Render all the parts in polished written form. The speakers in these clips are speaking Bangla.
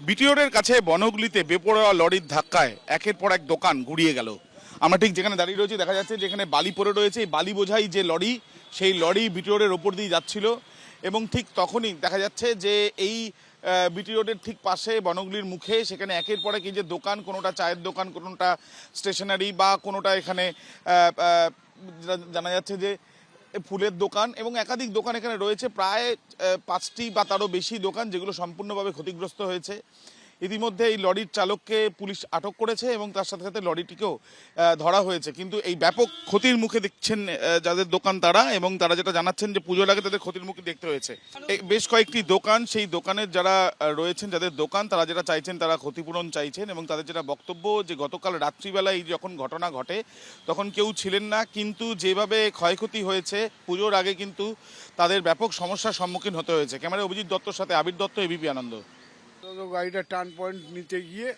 বিটিওরের কাছে বনগুলিতে বেপরোয়া লরির ধাক্কায় একের পর এক দোকান গুড়িয়ে গেল। আমরা ঠিক যেখানে দাঁড়িয়ে রয়েছি দেখা যাচ্ছে যেখানে বালি পড়ে রয়েছে, এই বালি বোঝাই যে লরি, সেই লরি বিটিওরের ওপর দিয়ে যাচ্ছিল এবং ঠিক তখনই দেখা যাচ্ছে যে এই বিটি রোডের ঠিক পাশে বনগুলির মুখে সেখানে একের পর এক এই যে দোকান, কোনোটা চায়ের দোকান, কোনোটা স্টেশনারি বা কোনোটা এখানে জানা যাচ্ছে যে ফুলের দোকান এবং একাধিক দোকান এখানে রয়েছে, প্রায় 5টি বা তারও বেশি দোকান যেগুলো সম্পূর্ণভাবে ক্ষতিগ্রস্ত হয়েছে। ইতিমধ্যে এই লরির চালককে পুলিশ আটক করেছে এবং তার সাথে সাথে লরিটিকেও ধরা হয়েছে। কিন্তু এই ব্যাপক ক্ষতির মুখে দেখছেন যাদের দোকান তারা, এবং তারা যেটা জানাচ্ছেন যে পুজোর আগে তাদের ক্ষতির মুখে দেখতে হয়েছে। বেশ কয়েকটি দোকান, সেই দোকানের যারা রয়েছেন যাদের দোকান, তারা যেটা চাইছেন তারা ক্ষতিপূরণ চাইছেন এবং তাদের যেটা বক্তব্য যে গতকাল রাত্রিবেলায় যখন ঘটনা ঘটে তখন কেউ ছিলেন না, কিন্তু যেভাবে ক্ষয়ক্ষতি হয়েছে পুজোর আগে কিন্তু তাদের ব্যাপক সমস্যার সম্মুখীন হতে হয়েছে। ক্যামেরায় অভিজিৎ দত্তর সাথে আবির দত্ত, এবিপি আনন্দ। তো গাড়িটা টার্ন পয়েন্ট নিতে গিয়ে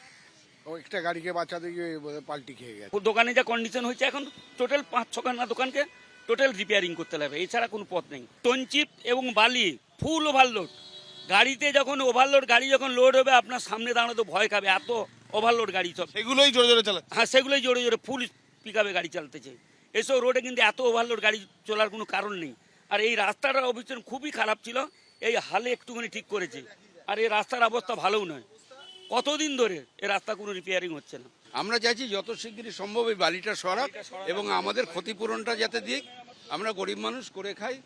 একটা গাড়িকে বাঁচাতে গিয়ে পাল্টি খেয়ে গেছে। দোকানে যা কন্ডিশন হয়েছে এখন টোটাল 5-6খানা দোকানকে টোটাল রিপেয়ারিং করতে হবে, এছাড়া কোনো পথ নেই। টনচিপ এবং বালি ফুল ওভারলোড গাড়িতে, যখন ওভারলোড গাড়ি যখন লোড হবে আপনার সামনে দাঁড়াতে ভয় খাবে, এত ওভারলোড গাড়ি সব। এগুলোই জোরে জোরে চালাচ্ছে। হ্যাঁ, সেগুলোই জোরে জোরে ফুল পিকআপে গাড়ি চালাতেছে। এসব রোডে কিন্তু এত ওভারলোড গাড়ি চলার কোনো কারণ নেই। আর এই রাস্তাটার অবস্থা খুবই খারাপ ছিল, এই হালে একটুখানি ঠিক করেছে। আর এই রাস্তার অবস্থা ভালোও নয়, কতদিন ধরে এই রাস্তা কোনো রিপেয়ারিং হচ্ছে না। আমরা চাইছি যত শিগগিরই সম্ভব এই বালিটা সরাক এবং আমাদের ক্ষতিপূরণটা যাতে দিক। আমরা গরিব মানুষ করে খাই।